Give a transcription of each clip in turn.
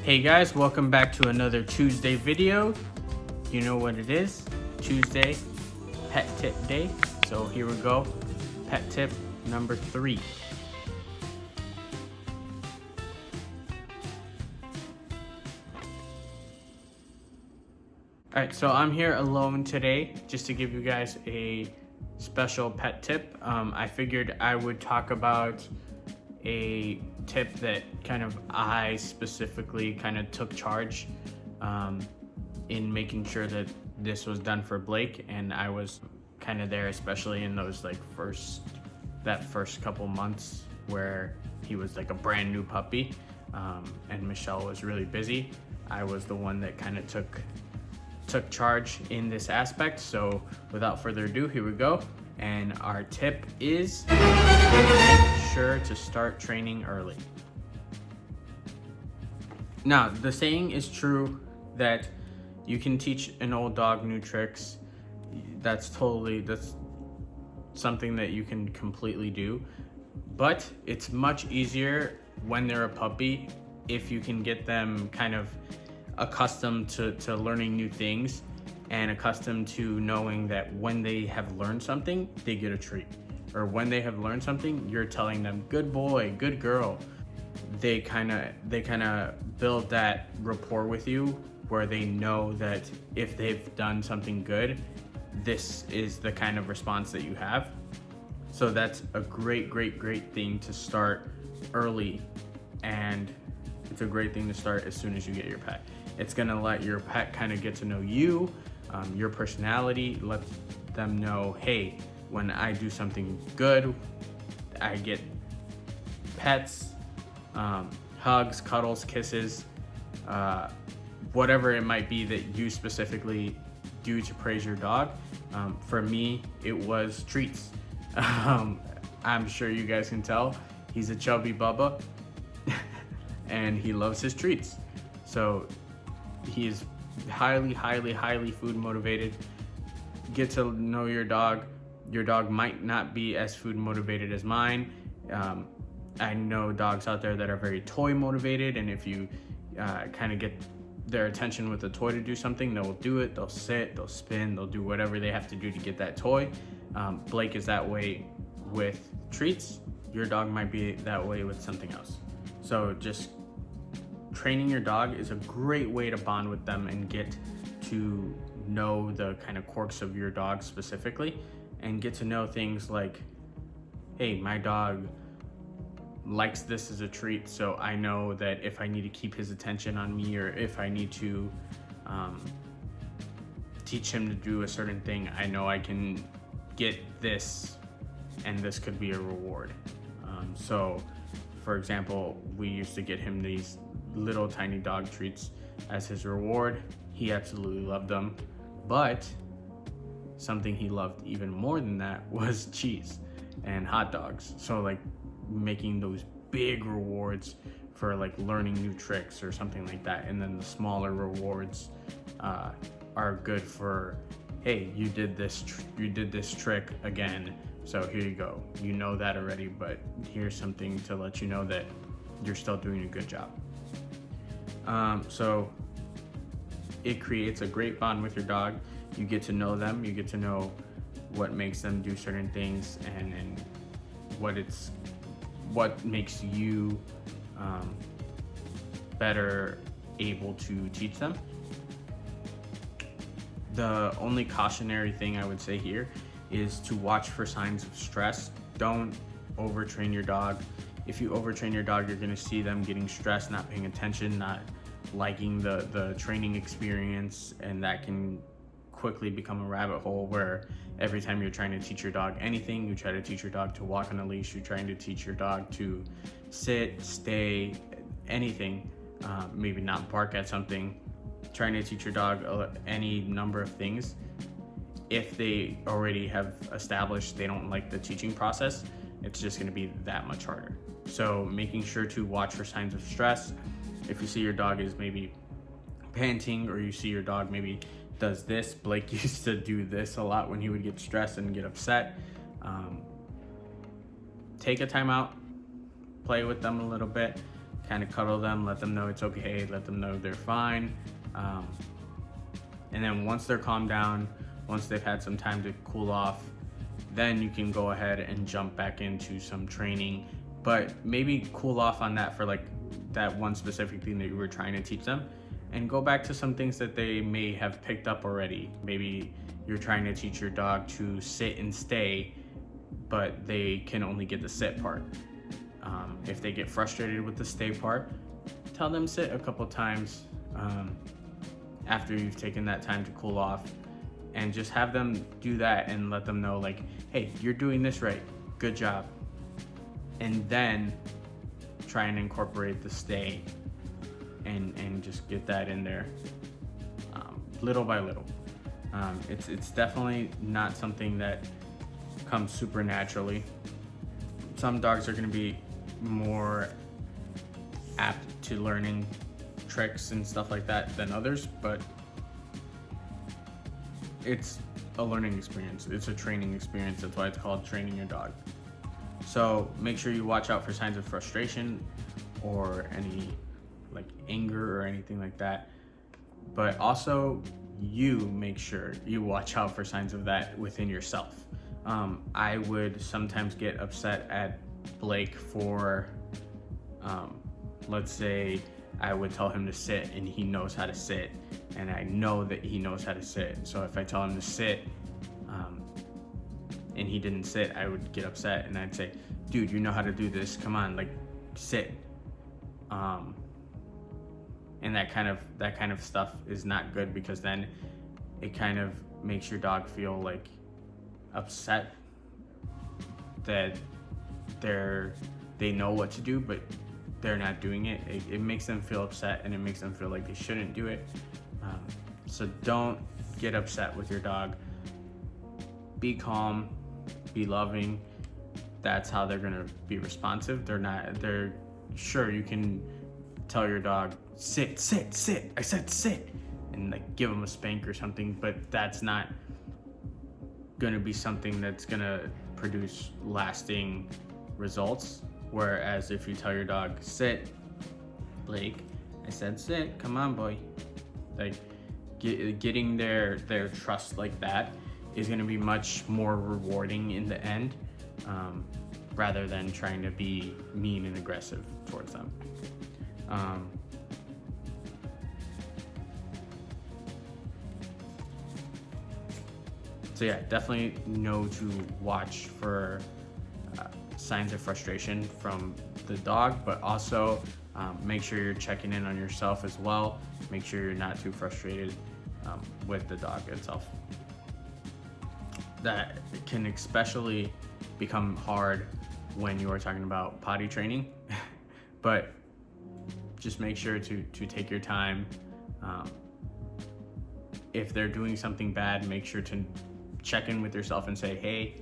Hey guys, welcome back to another Tuesday video. You know what it is, Tuesday, pet tip day. So here we go, pet tip number 3. Alright, so I'm here alone today just to give you guys a special pet tip. I figured I would talk about a tip that I specifically took charge in making sure that this was done for Blake, and I was there, especially in those first couple months where he was like a brand new puppy, and Michelle was really busy. I was the one that took charge in this aspect. So without further ado, here we go. And our tip is make sure to start training early. Now, the saying is true that you can teach an old dog new tricks. That's something that you can completely do, but it's much easier when they're a puppy if you can get them accustomed to learning new things and accustomed to knowing that when they have learned something, they get a treat. Or when they have learned something, you're telling them, good boy, good girl. They build that rapport with you where they know that if they've done something good, this is the kind of response that you have. So that's a great thing to start early, and it's a great thing to start as soon as you get your pet. It's gonna let your pet get to know you, your personality, let them know, hey, when I do something good, I get pets, hugs, cuddles, kisses, whatever it might be that you specifically do to praise your dog. For me, it was treats. I'm sure you guys can tell, he's a chubby bubba and he loves his treats. So he is highly food motivated. Get to know your dog. Your dog might not be as food motivated as mine. I know dogs out there that are very toy motivated, and if you get their attention with a toy to do something, they'll do it. They'll sit, they'll spin, they'll do whatever they have to do to get that toy. Blake is that way with treats. Your dog might be that way with something else. So just training your dog is a great way to bond with them and get to know the quirks of your dog specifically, and get to know things like, hey, my dog likes this as a treat, so I know that if I need to keep his attention on me, or if I need to teach him to do a certain thing, I know I can get this, and this could be a reward. So for example, we used to get him these little tiny dog treats as his reward. He absolutely loved them, but something he loved even more than that was cheese and hot dogs. So making those big rewards for learning new tricks or something like that, and then the smaller rewards are good for, hey, you did this trick again, so here you go. You know that already, but here's something to let you know that you're still doing a good job. So it creates a great bond with your dog. You get to know them, you get to know what makes them do certain things, and what makes you better able to teach them. The only cautionary thing I would say here is to watch for signs of stress. Don't overtrain your dog. If you overtrain your dog, you're gonna see them getting stressed, not paying attention, not liking the training experience, and that can quickly become a rabbit hole where every time you're trying to teach your dog anything, you try to teach your dog to walk on a leash, you're trying to teach your dog to sit, stay, anything, maybe not bark at something, trying to teach your dog any number of things. If they already have established they don't like the teaching process, it's just going to be that much harder. So making sure to watch for signs of stress. If you see your dog is maybe panting, or you see your dog maybe does this, Blake used to do this a lot when he would get stressed and get upset. Take a time out, play with them a little bit, kind of cuddle them, let them know it's okay, let them know they're fine. And then once they're calmed down, once they've had some time to cool off, then you can go ahead and jump back into some training, but maybe cool off on that for like that one specific thing that you were trying to teach them, and go back to some things that they may have picked up already. Maybe you're trying to teach your dog to sit and stay, but they can only get the sit part. If they get frustrated with the stay part, tell them sit a couple times after you've taken that time to cool off, and just have them do that and let them know like, hey, you're doing this right, good job. And then try and incorporate the stay and just get that in there little by little. It's definitely not something that comes super naturally. Some dogs are going to be more apt to learning tricks and stuff like that than others, but it's a learning experience. It's a training experience. That's why it's called training your dog. So make sure you watch out for signs of frustration or any like anger or anything like that. But also you make sure you watch out for signs of that within yourself. I would sometimes get upset at Blake for, let's say I would tell him to sit and he knows how to sit, and I know that he knows how to sit. So if I tell him to sit and he didn't sit, I would get upset and I'd say, dude, you know how to do this, come on, like sit. And that kind of stuff is not good, because then it kind of makes your dog feel like upset that they know what to do, but they're not doing it. It makes them feel upset, and it makes them feel like they shouldn't do it. So don't get upset with your dog. Be calm, be loving. That's how they're gonna be responsive. They're sure, you can tell your dog, sit, sit, sit. I said sit, and like give them a spank or something, but that's not gonna be something that's gonna produce lasting results. Whereas if you tell your dog, sit, Blake, I said sit, come on, boy. Like getting their trust like that is gonna be much more rewarding in the end, rather than trying to be mean and aggressive towards them. So yeah, definitely know to watch for signs of frustration from the dog, but also make sure you're checking in on yourself as well. Make sure you're not too frustrated with the dog itself. That can especially become hard when you are talking about potty training, but just make sure to take your time. If they're doing something bad, make sure to check in with yourself and say, hey,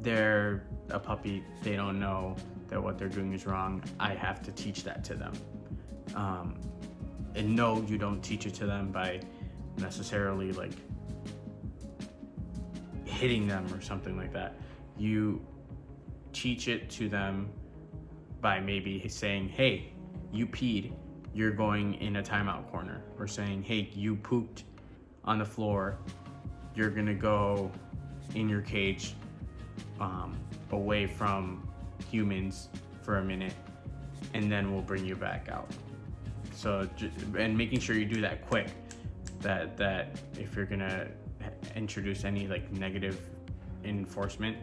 they're a puppy, they don't know that what they're doing is wrong. I have to teach that to them. And no, you don't teach it to them by necessarily like hitting them or something like that. You teach it to them by maybe saying, hey, you peed, you're going in a timeout corner. Or saying, hey, you pooped on the floor, you're gonna go in your cage away from humans for a minute, and then we'll bring you back out. So, and making sure you do that quick, that if you're gonna introduce any like negative enforcement,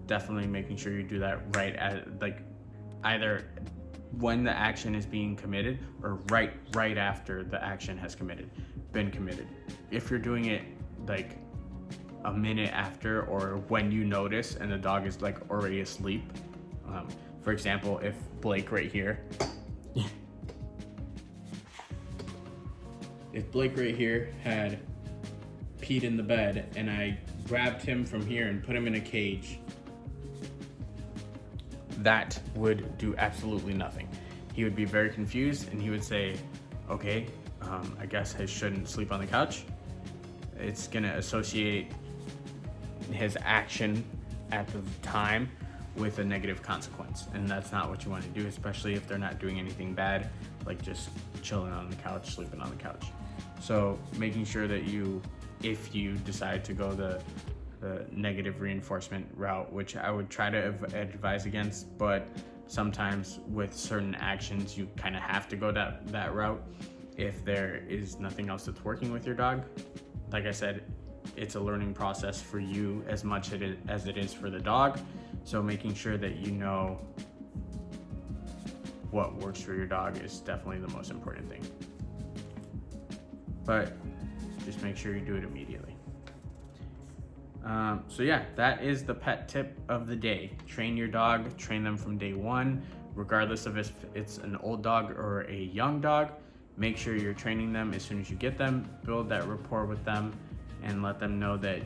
definitely making sure you do that right at like either when the action is being committed or right after the action has been committed. If you're doing it like a minute after, or when you notice and the dog is like already asleep, for example, if Blake right here had peed in the bed and I grabbed him from here and put him in a cage, that would do absolutely nothing. He would be very confused and he would say, okay, I guess I shouldn't sleep on the couch. It's gonna associate his action at the time with a negative consequence, and that's not what you want to do, especially if they're not doing anything bad, like just chilling on the couch, sleeping on the couch. So making sure that if you decide to go the negative reinforcement route, which I would try to advise against, but sometimes with certain actions you kind of have to go that route if there is nothing else that's working with your dog. Like I said, it's a learning process for you as much as it is for the dog. So making sure that you know what works for your dog is definitely the most important thing. But just make sure you do it immediately. So yeah, that is the pet tip of the day. Train your dog, train them from day one, regardless of if it's an old dog or a young dog. Make sure you're training them as soon as you get them, build that rapport with them, and let them know that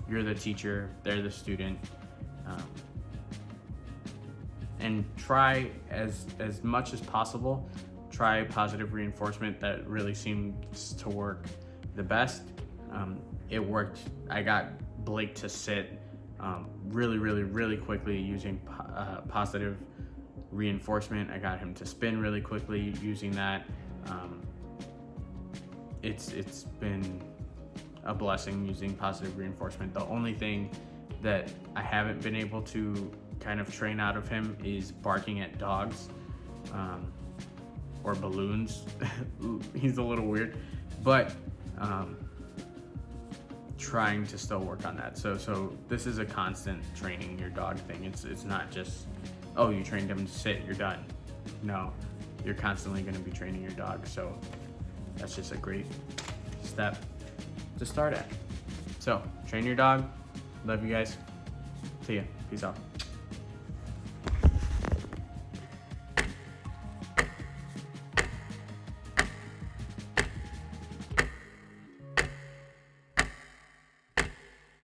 you're the teacher, they're the student. And try as much as possible, try positive reinforcement. That really seems to work the best. It worked. I got Blake to sit really quickly using positive reinforcement. I got him to spin really quickly using that. It's been a blessing using positive reinforcement. The only thing that I haven't been able to kind of train out of him is barking at dogs or balloons. He's a little weird, but trying to still work on that. So this is a constant training your dog thing. It's not just, oh, you trained him to sit, you're done. No, you're constantly going to be training your dog. So that's just a great step to start at. So train your dog. Love you guys. See ya. Peace out.